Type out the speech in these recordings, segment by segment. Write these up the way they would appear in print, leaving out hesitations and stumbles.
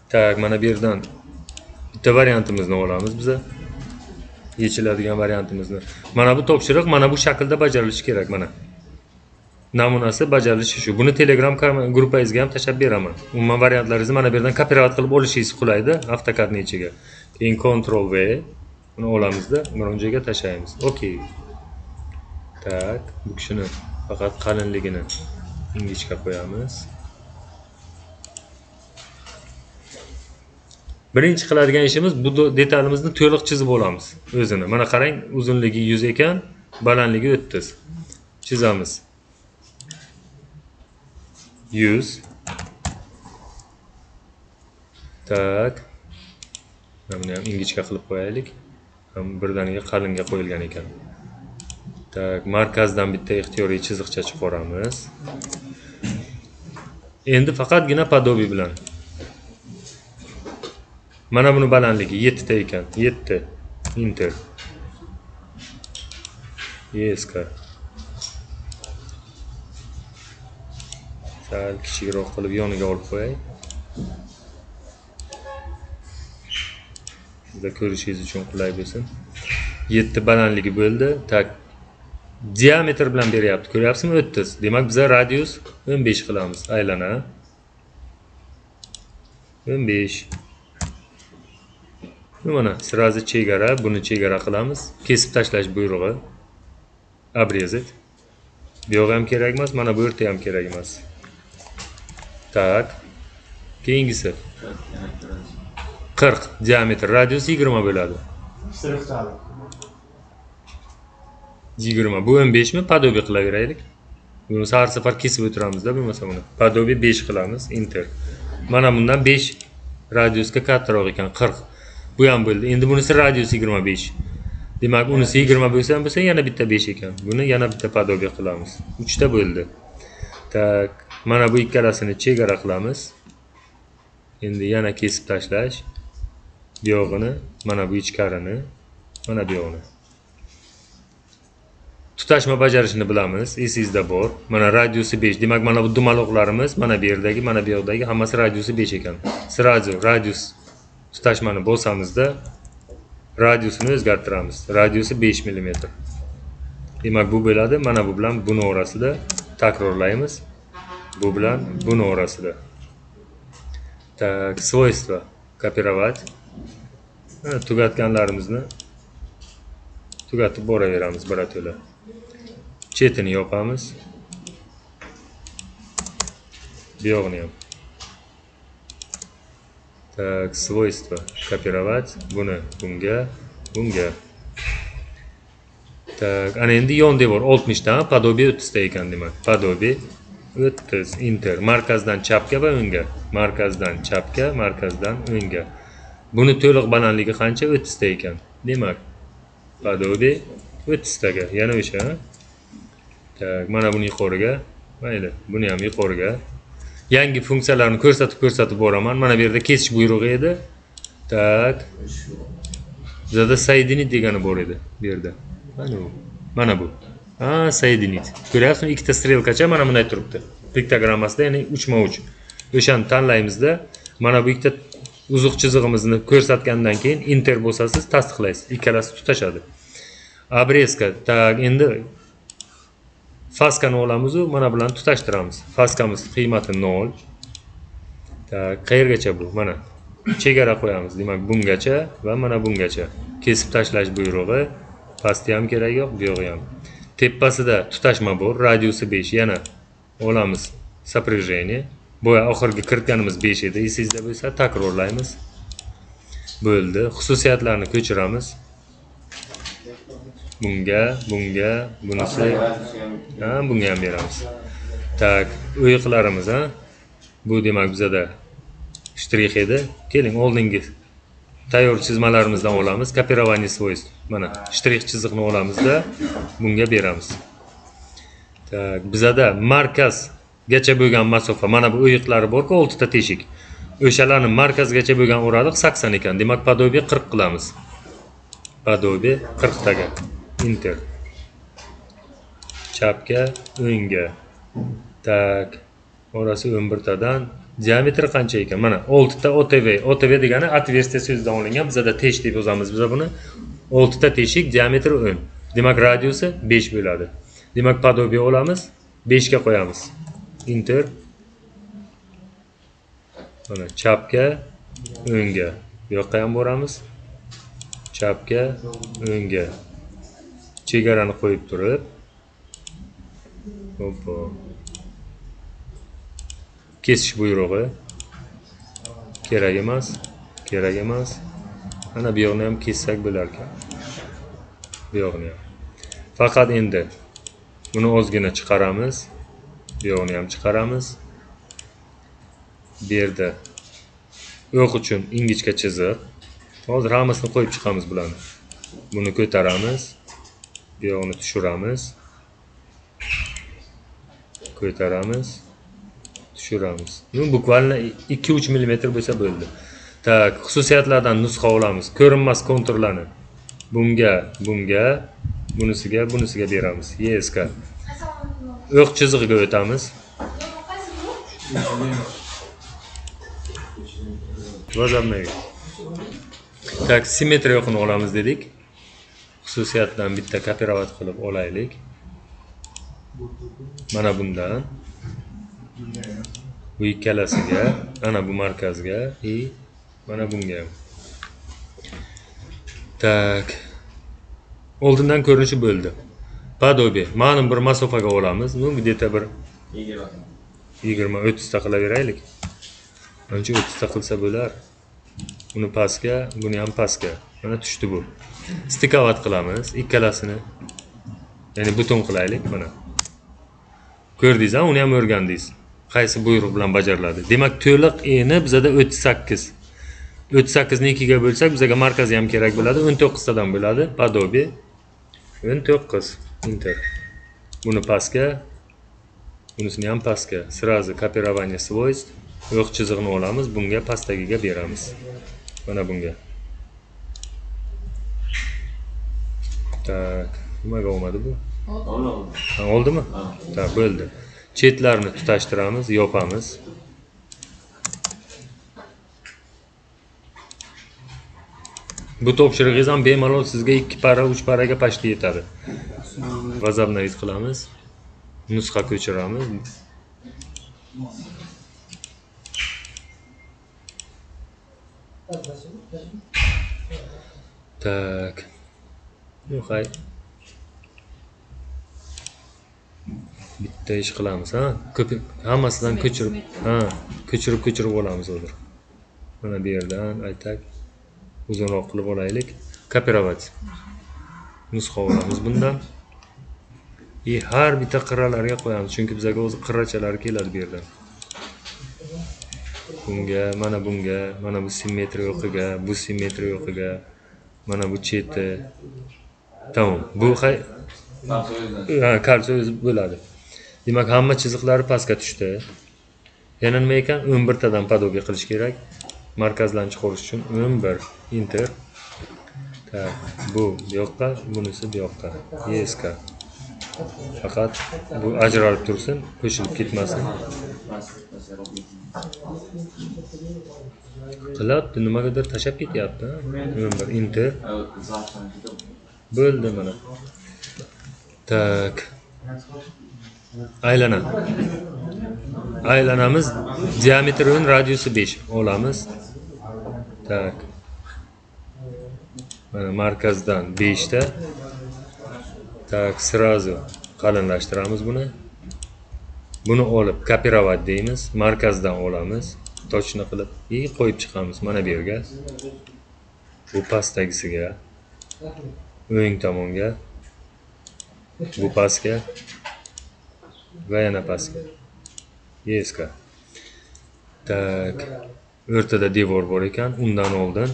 Tak, mana bu yerdan bitta variantimizni olamiz biza. Yechiladigan variantimizni. Mana bu topshiriq mana bu shaklda bajarilishi kerak mana. Namunasi bajarilishi shu. Buni Telegram gruppangizga ham tashlab beraman. Umuman variantlaringizni mana bu yerdan kopirovat qilib olishingiz qulaydi avtokadning ichiga. Keyin Ctrl V buni olamizda, biron joyga tashlaymiz. Okey. Tak, bu kishini faqat qalinligini ingichka qo'yamiz. Birinchi qiladigan ishimiz bu detalimizni to'liq chizib olamiz o'zini. Mana qarang, uzunligi 100 ekan, balandligi 30. Chizamiz. 100. Tak. Buni ham ingichka qilib qo'yaylik. Ham birdaniga qalinga qo'yilgan ekan. Tak, markazdan bitta ixtiyoriy chiziqcha chiqaramiz. Endi faqatgina podobiy bilan. Mana buni balandligi 7 ta ekan. 7. Enter. ESK. Sal kichikroq qilib yoniga olib qo'yay. Sizda ko'rishingiz uchun qulay bo'lsin. 7 balandligi bo'ldi. Tak. Diametr bilan beryapti. Ko'ryapsizmi? 30. Demak, biz radius 15 qilamiz. Aylana. 15. Mana sirazi chegara, buni chegara qilamiz. Kesib tashlash buyrug'i. Обрезать. Bu yoq ham kerak emas, mana bu yerda ham kerak emas. Tak. Keyingisi 40 diametr, radius 20 bo'ladi. 20. Bu 15 mi? Podobiy qilaveraylik. Buni har safar kesib o'tiramizda, bo'lmasa buni. Podobiy 5 qilamiz. Enter. Mana bundan 5 radiusga kattaroq ekan, 40. Bu ham bo'ldi. Endi bunisi radius 25. Demak, unisi 20 bo'lsa yana bitta 5 ekan. Buni yana bitta podobiy qilamiz. 3 ta bo'ldi. Tak, mana bu ikkalasini chegara qilamiz. Endi yana kesib tashlash. Bu yog'ini, mana bu ichkarini, mana bu yog'ini. Tutashma bajarishini bilamiz. Esingizda bor. Mana radiusi 5. Demak, mana bu dumaloqlarimiz, mana bu yerdagi, mana bu yoqdagi hammasi radiusi 5 ekan. Sirazi radius tutashmani bosamizda radiusini o'zgartiramiz. Radiusi 5 mm. Demak, bu bo'ladi. Mana bu bilan buni orasida takrorlaymiz. Bu bilan buni orasida. Tak, свойства. Kopirovat. Tugatganlarimizni tugatib boraveramiz birato'la. Chetini yopamiz. Bu yog'ini ham. Так, свойства. Kopirovat. Buni bunga, bunga. Tak, ana endi yon devor 60 dan, podobiy 30 ta ekan demak. Podobiy 30. Enter. Markazdan chapga va o'ngga. Markazdan chapga, markazdan o'ngga. Buni to'liq balandligi qancha? 30 ta ekan. Demak, podobiy 30 taga. Yana o'sha. Tak, mana buni yuqoriga. Mayli, buni ham yuqoriga. Yangi funksiyalarni ko'rsatib boraman. Mana bu yerda kesish buyrug'i edi. Tak. Bizda soedinit degani bor edi bu yerda. Mana bu. Ha, soedinit. Ko'ryapsizmi? Ikkita strelkacha mana bunday turibdi. Piktogrammasida, ya'ni 3x3. O'shani tanlaymizda, mana bu ikkita uzuq chizig'imizni ko'rsatgandan keyin enter bosasiz, tasdiqlaysiz. Ikkalasi tutashadi. Обрезка. Tak, endi faskani olamiz u mana bilan tutashtiramiz. Faskamiz qiymati 0. Tak, qayergacha bu? Mana chegara qo'yamiz. Demak, bungacha va mana bungacha. Kesib tashlash buyrug'i. Pasti ham kerak yo'q, bu yog'i ham. Tepasida tutashma bor, radiusi 5. Yana olamiz сопряжение. Boya oxirgi kiritganimiz 5 edi. Esingizda bo'lsa, takrorlaymiz. Bo'ldi. Xususiyatlarni ko'chiramiz. Bunga, bunisi, bunga ham beramiz. Tak, o'yiqlarimiz, bu demak bizada shtrix edi. Keling, oldingi tayyor chizmalarimizdan olamiz. Kopирование свойств. Mana shtrix chiziqni olamizda bunga beramiz. Tak, bizada markazgacha bo'lgan masofa, mana bu o'yiqlari bor-ku, 6 ta teshik. O'shalarni markazgacha bo'lgan o'raliq 80 ekan. Demak, podobiy 40 qilamiz. Podobiy 40 taga. Enter. Chapga, o'ngga. Tak. Orasi 11 tadan Diametri qancha ekan? Mana 6 ta OTV. OTV degani отверстие so'zidan olingan. Bizda tesh deb yozamiz biz buni. 6 ta teshik, diametri 10. Demak, radiusi 5 bo'ladi. Demak, подобие olamiz, 5 ga qo'yamiz. Enter. Mana chapga, o'ngga. Bu yoqqa ham boramiz. Chapga, o'ngga. Chegarani qo'yib turib, hoppa. Kesish buyrug'i. Kerak emas, kerak emas. Mana bu yoqni ham kessak bo'lar ekan. Bu yoqni ham. Faqat endi buni ozgina chiqaramiz. Bu yoqni ham chiqaramiz. Bu yerda o'q uchun ingichka chiziq. Hozir hammasini qo'yib chiqamiz bularni. Buni ko'taramiz. Bu yoqni tushiramiz. Ko'taramiz. Tushiramiz. Bu bukvalno 2-3 mm bo'lsa bo'ldi. Tak, xususiyatlardan nusxa olamiz. Ko'rinmas konturlarni. Bunga, bunisiga beramiz. YSK. O'q chizig'iga o'tamiz. Vazamnaga. Tak, simmetriya o'qini olamiz dedik. Xususiyatdan bitta kopirovat qilib olaylik. Mana bundan. Bu ikkalasiga, ana bu markazga mana bunga. Tak. Oldindan ko'rinishi bo'ldi. Подобие. Ma'lum bir masofaga olamiz. Bu где-то bir 20-30 ta qilaveraylik. Ancha 30 ta qilsa bo'lar. Buni pastga, buni ham pastga. Mana tushdi bu. Stikovat qilamiz ikkalasini. Ya'ni buton qilaylik mana. Ko'rdingiz-a, uni ham o'rgandingiz. Qaysi buyruq bilan bajariladi? Demak, to'liq eni bizada 38. 38 ni 2 ga bo'lsak, bizga markazi ham kerak bo'ladi. 19 tadan bo'ladi. Подобие 19. Enter. Buni pastga, bunisini ham pastga. Сразу копирование свойств. O'q chizig'ini olamiz, bunga pastdagiga beramiz. Mana bunga. Tak, nimaga olmadi bu? Oldimi? Tak, bo'ldi. Chetlarni tutashtiramiz, yopamiz. Bu topshirig'ingiz ham bemalol sizga 2 para, 3 paraga pashti yetadi. Возобновить qilamiz. Nusxa ko'chiramiz. Tak. Yo'qay. Bitta ish qilamiz, ha? Hammasidan ko'chirib olamiz hozir. Mana bu yerdan aytak uzunroq qilib olaylik. Kopirovat. Nusxa olamiz bundan. Har bitta qirralarga qo'yamiz, chunki bizga o'zi qirrachalari keladi bu yerdan. Bunga, mana bu simmetriya o'qiga, bu simmetriya o'qiga, mana bu cheti. Tamam. Bu kalsa o'zi bo'ladi. Demak, hamma chiziqlari pastga tushdi. Yana nima ekan? 11 tadan подобие qilish kerak. Markazlarni chiqarish uchun 11 enter. Tak, bu yoqqa, bunisi bu yoqqa. YSK. Faqat bu ajralib tursin, qo'shilib ketmasin. Qilyapti, nimagadir tashab ketyapti. 11 enter. Bo'ldi mana. Tak. Aylanamiz. Diametri 10, radiusi 5 olamiz. Tak. Mana markazdan 5 ta. Tak, сразу qalinlashtiramiz buni. Buni olib kopirovat deymiz. Markazdan olamiz. Точно qilib qo'yib chiqamiz mana bu yerga. Bu pastdagisiga. O'ng tomonga. Bu pastga. Va yana pastga. YSK. Tak. O'rtada devor bor ekan, undan oldin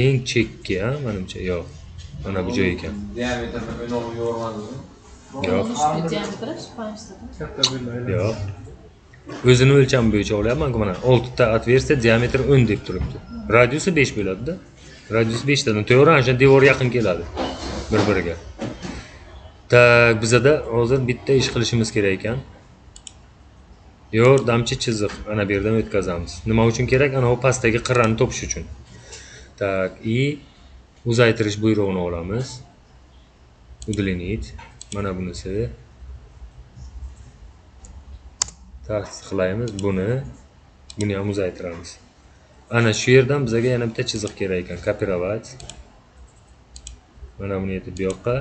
eng chekka, menimcha, yo'q. Mana bu joy ekan. Diametrini o'ynoq yo'rmadingmi? Yo'q. Diametri katta bo'ladi. Yo'q. O'zini o'lchami bo'yicha olyapman-ku mana 6 ta отверстие, diametri 10 deb turibdi. Radiusi 5 bo'ladi-da. Radius 5 tadan to'g'ri ana devor yaqin keladi bir-biriga. Tak, bizda hozir bitta ish qilishimiz kerak ekan. Yordamchi chiziq. Ana bu yerdan o'tkazamiz. Nima uchun kerak? Ana bu pastdagi qirrani topish uchun. Tak, и uzaytirish buyrug'ini olamiz. Uдлинить. Mana bunisi. Tasdiqlaymiz buni. Buni ham uzaytiramiz. Ana shu yerdan bizga yana bitta chiziq kerak ekan. Kopировать. Mana buni yetib bu yoqqa.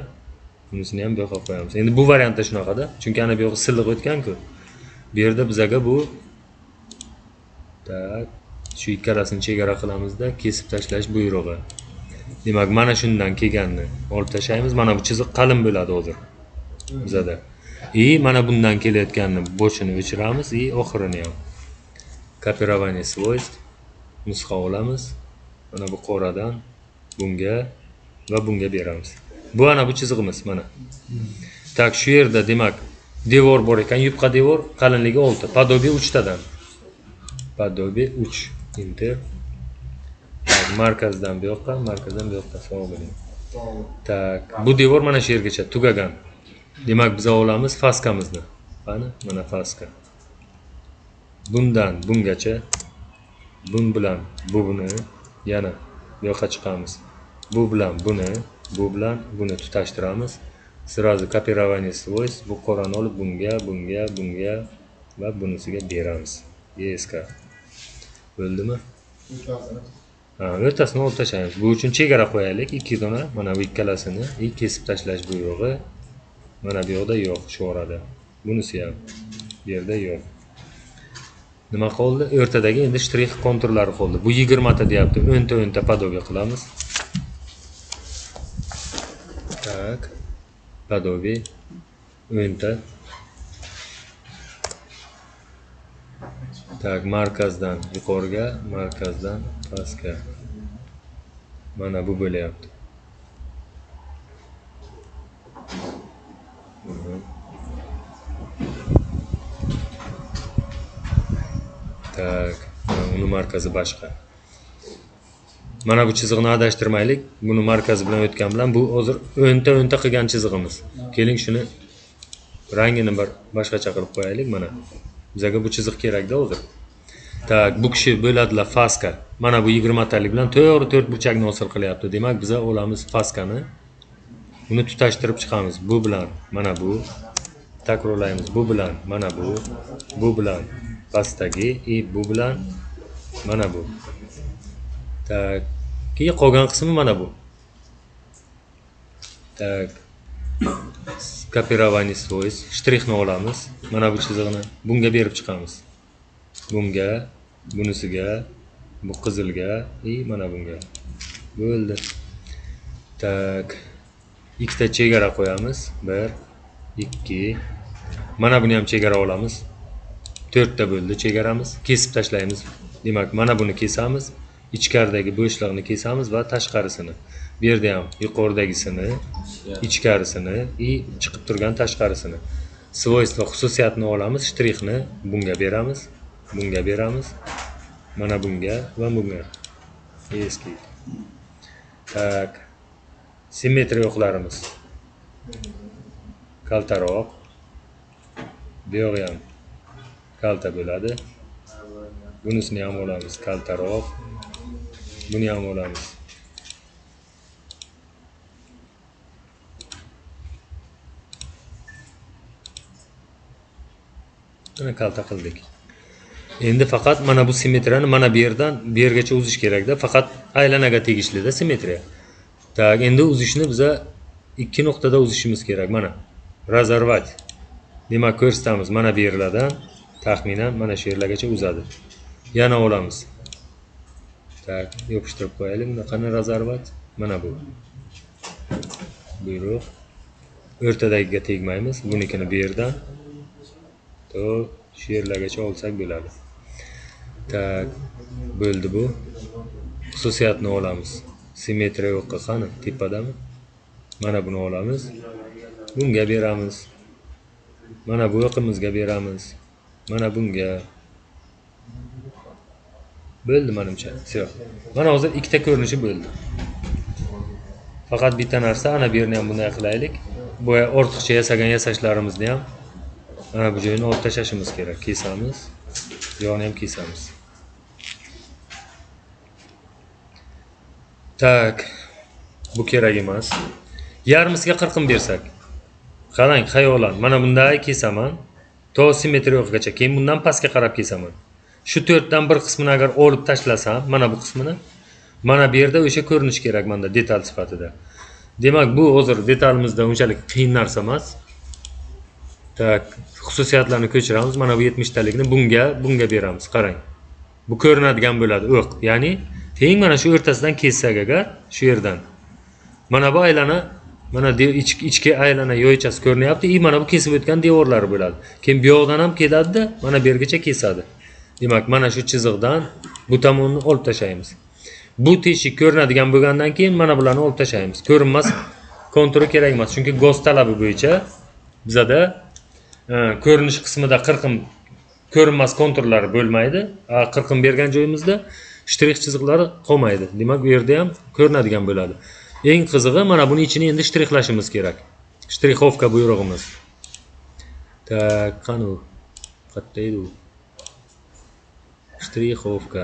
Bunisini ham bu yoqqa qo'yamiz. Endi bu variantda shunaqada. Chunki ana bu yoqqa silliq o'tgan-ku. Bu yerda bizga bu tak shu ikkalasini chegara qilamizda kesib tashlash buyrug'i. Demak, mana shundan kelganni olib tashlaymiz. Mana bu chiziq qalin bo'ladi hozir. Bizada. Mana bundan kelayotganni boshini o'chiramiz и oxirini ham. Kopирование свойств nusxa olamiz. Mana bu qoradan bunga va bunga beramiz. Bu ana bu chizig'imiz mana. Tak, shu yerda demak devor bor ekan, yupqa devor, qalinligi 6, подобие 3 tadan. Подобие 3. Enter. Markazdan bu yoqqa, markazdan bu yoqqa sog' bo'ling. Tak, bu devor mana shu yergacha tugagan. Demak, biz olamiz faskamizni. Mana faska. Bundan bungacha bun bilan buni yana bu yoqqa chiqamiz. Bu bilan buni tutashtiramiz. Сразу kopирование свойств bu qorani olib bunga va bunisiga beramiz. ESK. Bo'ldimi? O'rtasini olib tashlaymiz. Bu uchun chegara qo'yaylik. 2 dona mana bu ikkalasini kesib tashlash buyrug'i. Mana bu yoqda yo'q, shu orada. Bunisi ham bu yerda yo'q. Nima qoldi? O'rtadagi endi shtrix konturlari qoldi. Bu 20 ta deyapti. 10 ta подобие qilamiz. Tak. Подобие 10 ta. Tak, markazdan yuqoriga, markazdan pastga. Mana bu bo'lyapti. Tak, uni markazi boshqa. Mana bu chiziqni adashtirmaylik. Buni markazi bilan o'tgan bilan bu hozir 10 ta qilgan chizig'imiz. Keling shuni rangini bir boshqacha qilib qo'yaylik mana. Bizga bu chiziq kerak-da hozir. Tak, bu kishi bo'ladilar faska. Mana bu 20 talik bilan to'g'ri 4 burchakni hosil qilyapti. Demak, biz olamiz faskani. Uni tutashtirib chiqamiz. Bu bilan mana bu. Takrorlaymiz. Bu bilan mana bu. Bu bilan pastdagi bu bilan mana bu. Tak, keyin qolgan qismi mana bu. Tak. Kopирование свойств. Shtrixni olamiz. Mana bu chiziqni bunga berib chiqamiz. Bunga, bunisiga, bu qizilga, mana bunga. Bo'ldi. Tak. Ikkita chegara qo'yamiz. 1, 2. Mana buni ham chegara olamiz. 4 ta bo'ldi chegaramiz. Kesib tashlaymiz. Demak, mana buni kesamiz. Ichkaridagi bo'shliqni kesamiz va tashqarisini. Bu yerda ham yuqoridagisini, ichkarisini, chiqib turgan tashqarisini. Свойства xususiyatni olamiz, shtrixni bunga beramiz, mana bunga va bunga. Eski. Tak. Simmetriya o'qlarimiz. Kaltaroq. Bu yog'i ham kalta bo'ladi. Bunisini ham olamiz, kaltaroq. Buni ham olamiz. Mana kalta qildik. Endi faqat mana bu simmetriyani mana bu yerdan bu yergacha uzish kerak-da, faqat aylanaga tegishli-da simmetriya. Tak, endi uzishni biza 2 nuqtada uzishimiz kerak. Mana razorvать. Demak, ko'rsatamiz. Mana bu yerlardan taxminan mana shu yerlargacha uzadi. Yana olamiz. Tak, yopishtirib qo'yaylik. Bunaqani razorvать. Mana bu. Buyruq. O'rtadagiga tegmaymiz. Bunikini bu yerdan to shu yerlargacha olsak bo'ladi. Tak, bo'ldi bu. Xususiyatni olamiz. Simmetriya yo'qqa qani tepadami? Mana buni olamiz. Bunga beramiz. Mana bu yoqimizga beramiz. Mana bunga. Bo'ldi menimcha. Все. Mana hozir ikkita ko'rinishi bo'ldi. Faqat bitta narsa, ana bu yerni ham bunday qilaylik. Bu ortiqcha yasagan yasashlarimizni ham Mana bu joyini olib tashlashimiz kerak. Kesamiz. Yog'ini ham kesamiz. Tak. Bu kerak emas. Yarmisiga 40 bersak. Qarang, xayolan. Mana bunday kesaman. To simmetriyaga, keyin bundan pastga qarab kesaman. Shu 4 dan bir qismini agar olib tashlasam, mana bu qismini, mana bu yerda o'sha ko'rinish kerak menda detal sifatida. Demak, bu hozir detalimizda unchalik qiyin narsa emas. Tak, xususiyatlarni ko'chiramiz. Mana bu 70 talikni bunga beramiz. Qarang. Bu ko'rinadigan bo'ladi, o'q. Ya'ni teng mana shu o'rtasidan kessak agar, shu yerdan. Mana bu aylana, mana ichki aylana yoychasi ko'rinyapti. Mana bu kesib o'tgan devorlari bo'ladi. Keyin bu yoqdan ham keladi-da, mana bu yergacha kesadi. Demak, mana shu chiziqdan bu tomonni olib tashlaymiz. Bu teshik ko'rinadigan bo'lgandan keyin mana bularni olib tashlaymiz. Ko'rinmas konturi kerak emas, chunki g'oz talabi bo'yicha bizada ko'rinish qismida 40 ko'rinmas konturlari bo'lmaydi. 40 bergan joyimizda shtrix chiziqlari qolmaydi. Demak, bu yerda ham ko'rinadigan bo'ladi. Eng qizig'i mana buni ichini endi shtrixlashimiz kerak. Shtrixovka buyrug'imiz. Tak, qani u? Qayerda edi u? Shtrixovka.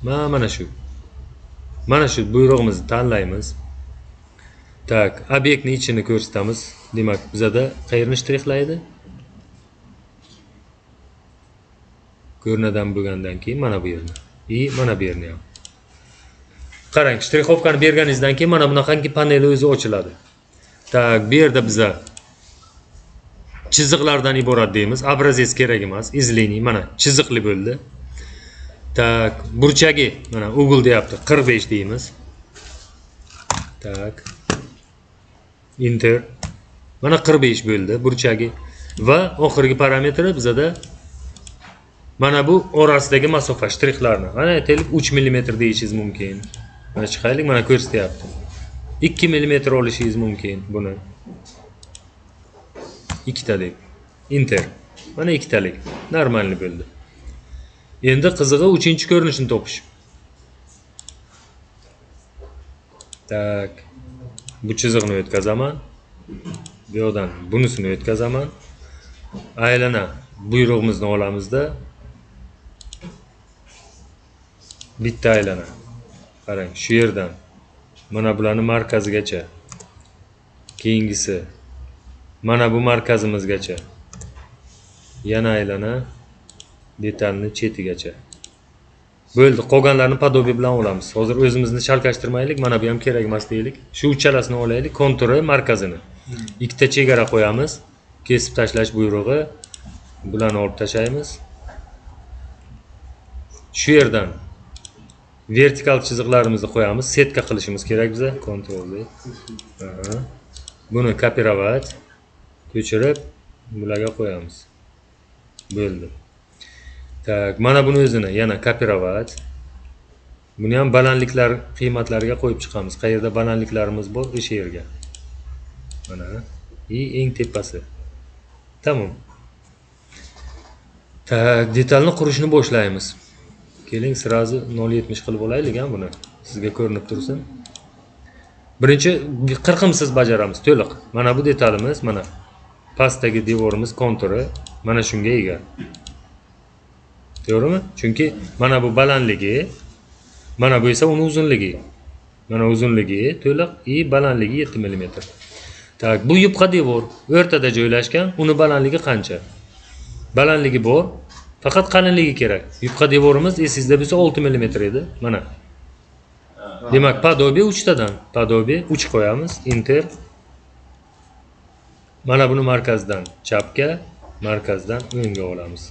Mana shu. Mana shu buyrug'imizni tanlaymiz. Tak, obyektning ichini ko'rsatamiz. Demak, bizada qayerni shtrixlaydi? Ko'rinadan bo'lgandan keyin mana bu yerni. Mana bu yerni ham. Qarang, shtrixovkani berganingizdan keyin mana bunaqangi paneli o'zi ochiladi. Tak, bu yerda biza chiziqlardan iborat deymiz. Obrazes kerak emas, izleniy mana chiziqli bo'ldi. Tak, burchagi mana ugl deyapti, 45 deymiz. Tak. Enter. Mana 45 bo'ldi burchagi va oxirgi parametri bizada mana bu orasidagi masofa shtrixlarni. Mana aytaylik 3 mm deyishingiz mumkin. Mana chiqaylik, mana ko'rsatyapti. 2 mm olishingiz mumkin buni. Ikkitalik. Enter. Mana ikkitalik. Normalni bo'ldi. Endi qizig'i 3-chi ko'rinishni topish. Tak. Bu chiziqni o'tkazaman. Bu yoqdan bunisini o'tkazaman. Aylana buyrug'imizni olamizda. Bitta aylana. Qarang, shu yerdan mana bularni markazigacha. Keyingisi mana bu markazimizgacha. Yana aylana detalni chetigacha. Bo'ldi, qolganlarni podobiy bilan olamiz. Hozir o'zimizni chalkashtirmaylik, mana bu ham kerak emas deylik. Shu uchalasini olaylik, konturi, markazini. Ikkita chegara qo'yamiz. Kesib tashlash buyrug'i. Bularni olib tashlaymiz. Shu yerdan vertikal chiziqlarimizni qo'yamiz. Setka qilishimiz kerak biza. Ctrl V. Buni kopirovat, ko'chirib bularga qo'yamiz. Bo'ldi. Tak, mana buni o'zini yana kopirovat. Buni ham balandliklar qiymatlariga qo'yib chiqamiz. Qayerda balandliklarimiz bor, o'sha yerga. Mana eng tepasi. Tamom. Tak, detalni qurishni boshlaymiz. Keling, sirazi 0.70 qilib olaylik ham buni. Sizga ko'rinib tursin. Birinchi 40 siz bajaramiz, to'liq. Mana bu detalimiz, mana pastdagi devorimiz konturi mana shunga ega. To'g'rimi? Chunki mana bu balandligi, mana bu esa uni uzunligi. Mana uzunligi to'liq, balandligi 7 mm. Tak, bu yupqa devor o'rtada joylashgan, uni balandligi qancha? Balandligi bor, faqat qalinligi kerak. Yupqa devorimiz esingizda bo'lsa 6 mm edi. Mana. Demak, podobiy 3 tadan. Podobiy 3 qo'yamiz, enter. Mana buni markazdan chapga, markazdan o'ngga olamiz.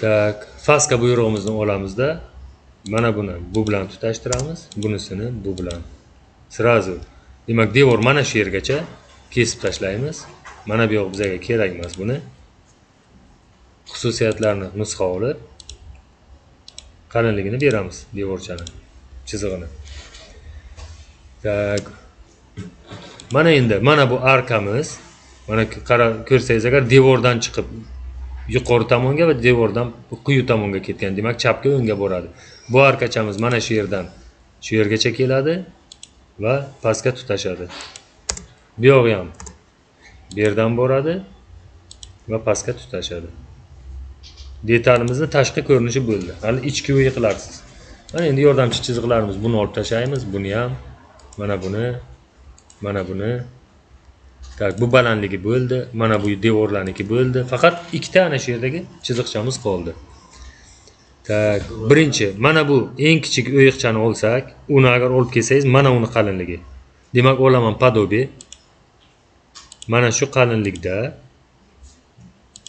Tak, faska buyrug'imizni olamizda. Mana buni bu bilan tutashtiramiz, bunisini bu bilan. Sirazu. Demak, devor mana shu yergacha kesib tashlaymiz. Mana bu yoq bizga kerak emas buni. Xususiyatlarni nusxa olib qalinligini beramiz devorchani, chizig'ini. Tak. Mana endi mana bu arkamiz. Mana ko'rsangiz agar devordan chiqib yuqori tomonga va devordan quyi tomonga ketgan. Demak, chapga o'ngga boradi. Bu arkachamiz mana shu yerdan shu yergacha keladi va pastga tutashadi. Bu yog'i ham bu yerdan boradi va pastga tutashadi. Detalimizni tashqi ko'rinishi bo'ldi. Hali ichki o'yi qilarsiz. Mana endi yordamchi chiziqlarimiz buni olib tashlaymiz, buni ham, mana buni, mana buni. Tak, bu balandligi bo'ldi. Mana bu devorlarniki bo'ldi. Faqat ikkita ana shu yerdagi chiziqchamiz qoldi. Tak, birinchi, mana bu eng kichik o'yiqchani olsak, uni agar olib kelsangiz, mana uni qalinligi. Demak, olaman podobe. Mana shu qalinlikda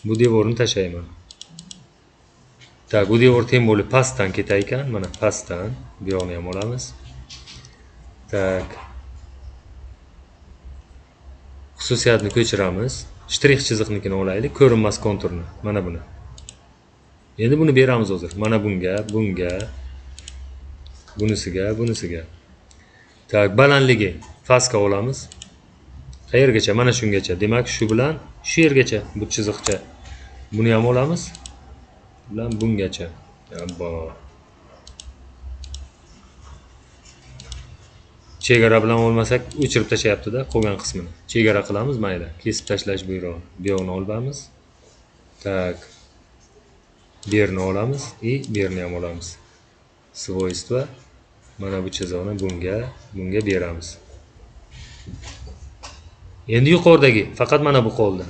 bu devorni tashlayman. Tak, bu devor teng bo'lib pastdan ketar ekan, mana pastdan bu yoqni ham olamiz. Tak. Xususiyatni ko'chiramiz. Shtrix chiziqnikini olaylik, ko'rinmas konturni. Mana buni. Endi buni beramiz hozir. Mana bunga, bunga, bunisiga, bunisiga. Tak, balandligi faska olamiz. Qayergacha? Mana shungacha. Demak, shu bilan shu yergacha bu chiziqcha. Buni ham olamiz. Bilan bungacha. Abbo. Chegara bilan olmasak, o'chirib tashlayapti-da, qolgan qismini. Chegara qilamiz, mayli. Kesib tashlash buyrug'i. Bu yoqni olamiz. Tak. Bu yerni olamiz va bu yerni ham olamiz. Svoystva. Mana bu chiziqni bunga beramiz. Endi yuqoridagi faqat mana bu qoldi.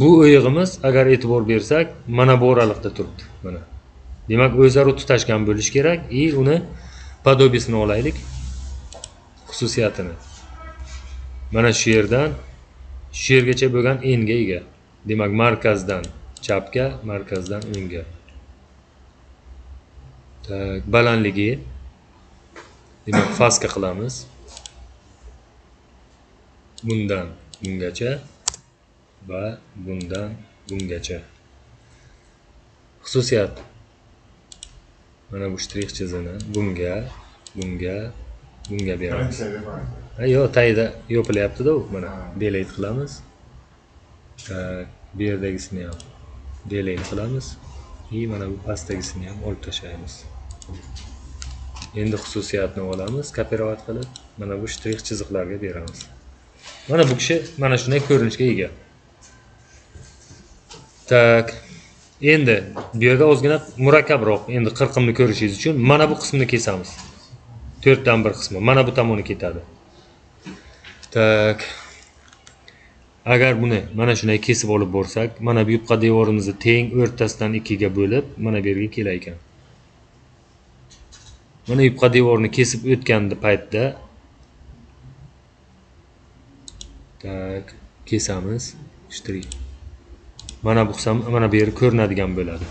Bu o'yig'imiz agar e'tibor bersak, mana bu o'raliqda turibdi. Mana. Demak, o'zaro tutashgan bo'lish kerak va uni podobesini olaylik. Xususiyatini. Mana shu yerdan shu yergacha bo'lgan enga ega. Demak, markazdan chapga, markazdan o'ngga. Tak, balandligi. Demak, faska qilamiz. Bundan bungacha va bundan bungacha. Xususiyat. Mana bu shtrix chizig'ini bunga beramiz. Yo'q, tagida yopilyapti-da u. Mana delete qilamiz. Tak, bu yerdagisini ham delete qilamiz. Va mana bu pastdagisini ham olib tashlaymiz. Endi xususiyatni olamiz, kopirovat qilib, mana bu shtrix chiziqlarga beramiz. Mana bu kishi mana shunday ko'rinishga ega. Tak. Endi bu yerda ozgina murakkabroq, endi qirqimni ko'rishingiz uchun mana bu qismni kesamiz. 4dan 1 qismi. Mana bu tomoni ketadi. Tak. Agar buni mana shunday kesib olib borsak, mana bu yupqa devorimizni teng o'rtasidan 2 ga bo'lib, mana bu yerga kelar ekan. Mana yupqa devorni kesib o'tganda paytda tak, kesamiz. Shtrix. Mana bu qism, mana bu yer ko'rinadigan bo'ladi.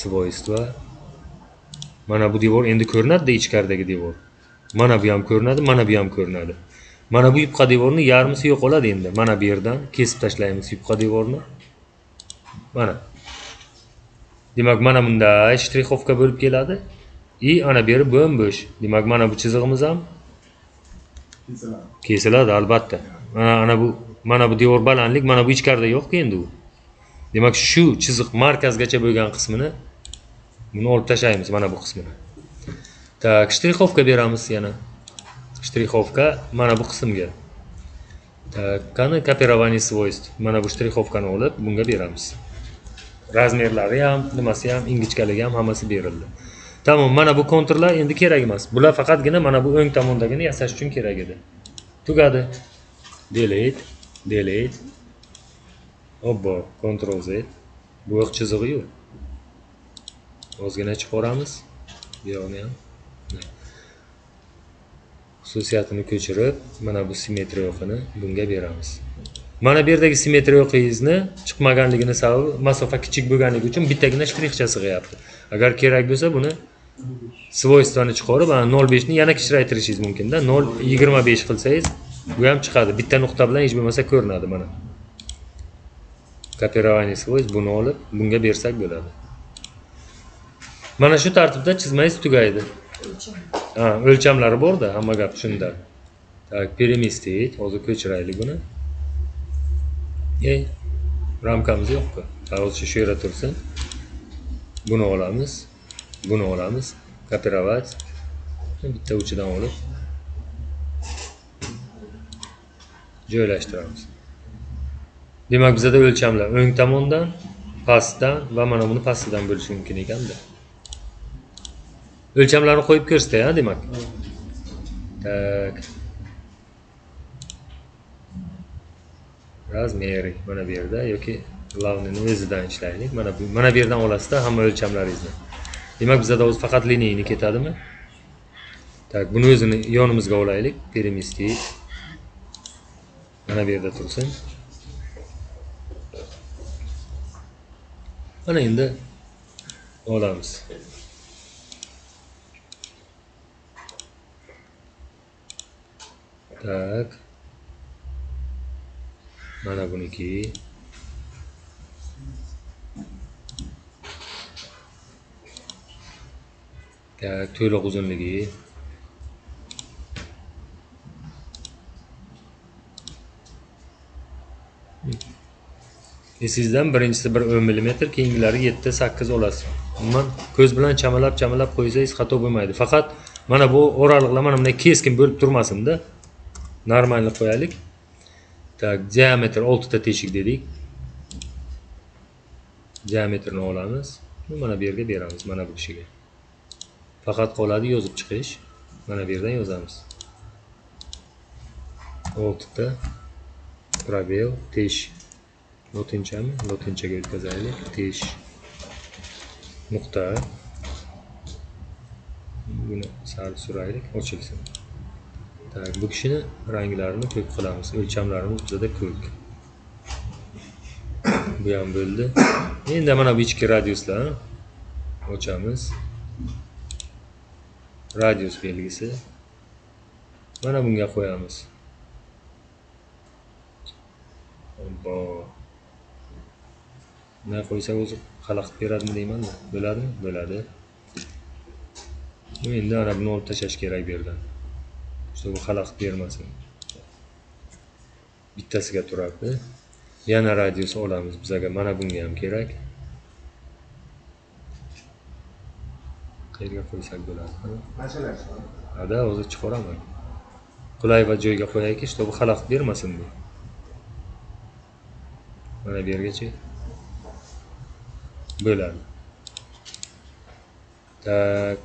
Svoystva. Mana bu devor endi ko'rinadi-da, ichkaridagi devor. Mana bu ham ko'rinadi, mana bu ham ko'rinadi. Mana bu yupqa devorning yarmisi yo'qoladi endi. Mana bu yerdan kesib tashlaymiz yupqa devorni. Mana. Demak, mana bunda shtrixovka bo'lib keladi. Ana bu yeri bo'm-bo'sh. Demak, mana bu chizig'imiz ham kesiladi albatta. Mana bu devor balandlik, mana bu ichkarida yo'q endi u. Demak, shu chiziq markazgacha bo'lgan qismini buni olib tashlaymiz, mana bu qismini. Tak, shtrixovka beramiz yana. Shtrixovka mana bu qismga. Tak, qani kopирование свойств. Mana bu shtrixovkani olib bunga beramiz. Razmerlari ham, nimasi ham, ingichkaligi ham hammasi berildi. Tamam, mana bu konturlar endi kerak emas. Bular faqatgina mana bu o'ng tomondagini yasash uchun kerak edi. Tugadi. Delete, delete. Obbo, Ctrl Z. Bu yoq chizig'i-yu. Ozgina chiqaramiz. Bu yoqni ham. Xususiyatini ko'chirib, mana bu simmetriya yoqini bunga beramiz. Mana bu yerdagi simmetriya yoqingizni chiqmaganligini sababi masofa kichik bo'lganligi uchun bittagina shtrixcha sig'yapti. Agar kerak bo'lsa buni svoystvani chiqarib, mana 0.5 ni yana kichraytirishingiz mumkin-da. 0.25 qilsangiz, bu ham chiqadi. Bitta nuqta bilan hech bo'lmasa ko'rinadi mana. Kopирование свойств buni olib bunga bersak bo'ladi. Mana shu tartibda chizmangiz tugaydi. O'lchamlari bor-da, hamma gap shunda. Tak, переместить. Hozir ko'chiraylik buni. Ramkamiz yo'q-ku. Hozir shu yerda tursin. Buni olamiz. Buni olamiz. Kopировать. Bitta uchidan olib joylashtiramiz. Demak bizda o'lchamlar o'ng tomondan, pastdan va mana buni pastidan bo'lishi mumkin ekanda. O'lchamlarni qo'yib ko'rsatay, ha, demak. Tak. Razmeri mana bu yerda yoki glavnini o'zidan ishlaylik. Mana bu yerdan olasizda hamma o'lchamlaringizni. Demak bizda hozir faqat liniyani ketadimi? Tak, buni o'zini yonimizga olaylik. Переместить. Mana bu yerda tursin. Mana endi olamiz. Tak. Mana buniki. Tak, to'liq uzunligi. Sizdan birinchisi bir 10 mm, keyingilari 7-8 olasiz. Umuman ko'z bilan chamalab qo'ysangiz xato bo'lmaydi. Faqat mana bu o'raliqlar mana bunday keskin bo'lib turmasin-da. Normalni qo'yaylik. Tak, diametr 6 ta teshik dedik. Diametrini olamiz. Mana bu yerga beramiz, mana bu kishiga. Faqat qoladi yozib chiqish. Mana bu yerdan yozamiz. 6 ta probel tesh. Lotinchami? Lotinchaga o'tkazaylik. Tesh. Nuqta. Buni sal suraylik, ochilsin. Tak, bu kishini ranglarini ko'k qilamiz. O'lchamlarimiz bizda ko'k. Bu ham bo'ldi. Endi mana bu ichki radiuslar ochamiz. Radius belgisi. Mana bunga qo'yamiz. Obbo. Nima qo'ysak o'zi xalaqit beradimi deyman-da. Bo'ladimi? Bo'ladi. Endi ana buni olib tashlash kerak bu yerdan. Bu xalaqit bermasin. Bittasiga turadi. Yana radius olamiz bizga. Mana bunga ham kerak. Qayerga qo'ysak bo'ladi? Ada, hozir chiqaraman. Qulay va joyga qo'yayki, bu xalaqit bermasin bu. Mana bu yergacha bo'ladi. Так.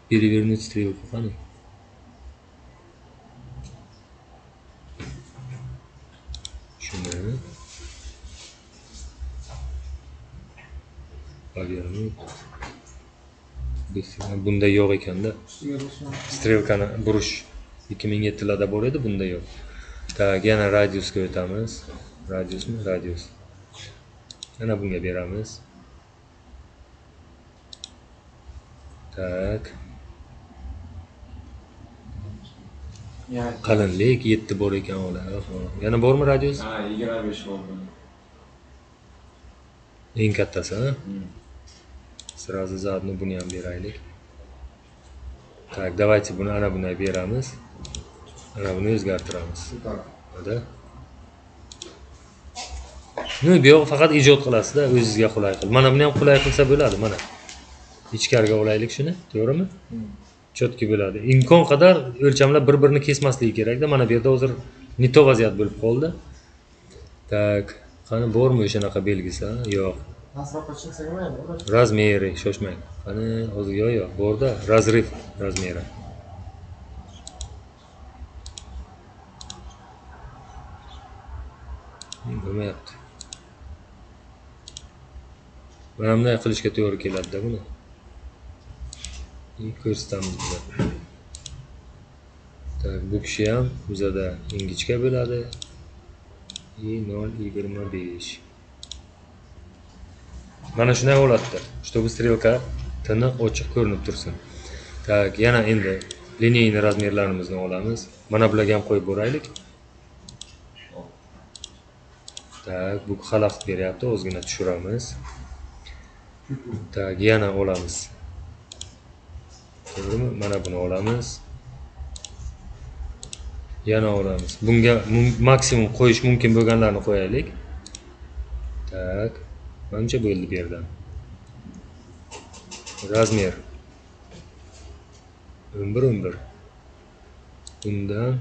Перевернуть стрелку, qani. Shuni повернуть. Bunda yo'q ekanda. Strelkani burish 2007larda bor edi, bunda yo'q. Tak, yana radiusga o'tamiz. Radiusmi? Radius. Yana bunga beramiz. Tak. Qalinlik 7 bor ekan ola. Yana bormi radius? Ha, 25 bo'ldi. Eng kattasi, ha? Сразу zaadni buni ham beraylik. Tak, давайте buni ana bunday beramiz. Ana buni o'zgartiramiz. Mana. Bu yo'q, faqat ijod qilasiz-da, o'zingizga qulay qil. Mana buni ham qulay qilsa bo'ladi, mana. Ichkariga olaylik shuni, to'g'rimi? Chotki bo'ladi. Imkon qadar o'lchamlar bir-birini kesmasligi kerak-da. Mana bu yerda hozir nito vaziyat bo'lib qoldi. Tak, qani bormi o'shanaqa belgisi? Yo'q. Razmeri, shoshmang. Qani hozir yo'q, borda, razriv razmeri. Bo'lmayapti. Mana bunday qilishga to'g'ri keladi-da buni. Ko'rsatamiz bizlar. Tak, bu kishi ham bizada ingichka bo'ladi. 0.25. Mana shunday holatda. Чтобы strelka tiniq ochiq ko'rinib tursin. Tak, yana endi liniyani razmerlarimizni olamiz. Mana bularga ham qo'yib boraylik. Tak, bu xalaqit beryapti, ozgina tushiramiz. Tak, yana olamiz. To'g'rimi? Mana buni olamiz. Yana olamiz. Bunga maksimum qo'yish mumkin bo'lganlarni qo'yaylik. Tak, menimcha bo'ldi bu yerdan. Razmer 11. Bundan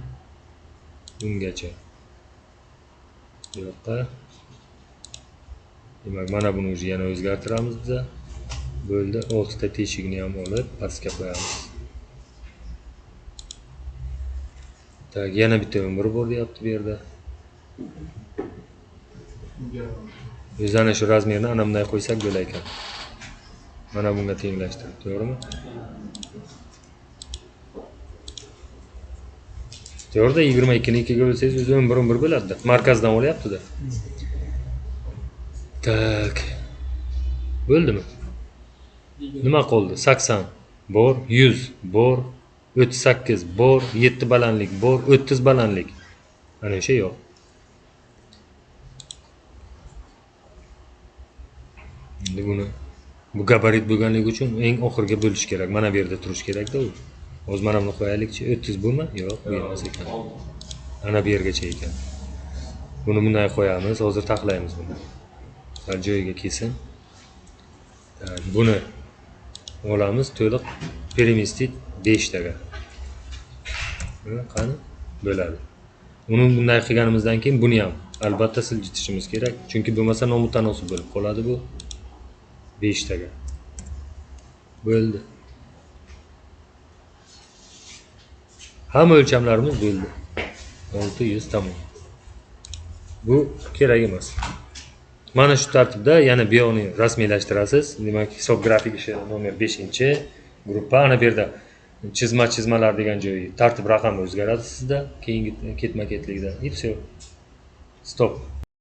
bungacha. Bu yoqqa. Demak, mana buni o'zi yana o'zgartiramiz biza. Bo'ldi. 6 ta teshigini ham olib pastga qo'yamiz. Tak, yana bitta umr bor deyapti bu yerda. O'zi ana shu razmerni ana bunday qo'ysak bo'lar ekan. Mana bunga tenglashtirib, to'g'rimi? To'g'rida 22 ni 2 ga bo'lsangiz o'zi 11 bo'ladi-da. Markazdan olyapti-da. Tak. Bo'ldimi? Nima qoldi? 80 bor, 100 bor, 38 bor, 7 balandlik bor, 30 balandlik. Ana o'sha yo'q. Endi buni bu gabarit bo'lganligi uchun eng oxirga bo'lish kerak. Mana bu yerda turish kerak-da u. Hozir mana buni qo'yaylikchi. 30 bo'lma? Yo'q, bu emas ekan. Ana bu yergacha ekan. Buni bunday qo'yamiz. Hozir taxlaymiz buni. Sal joyiga kelsin. Buni olamiz to'liq переместить 5 taga. Qani? Bo'ladi. Uni bunday qilganimizdan keyin buni ham albatta siljitishimiz kerak. Chunki bo'lmasa nomutanosib bo'lib qoladi bu. 5 taga. Bo'ldi. Hamma o'lchamlarimiz bo'ldi. 600 tamom. Bu kerak emas. Mana shu tartibda yana bu yoqni rasmiylashtirasiz. Demak, hisob grafik ishi nomer 5-gruppa. Ana bu yerda chizmalar degan joyi tartib raqami o'zgaradi sizda keyingi ketma-ketlikda. И всё. Stop.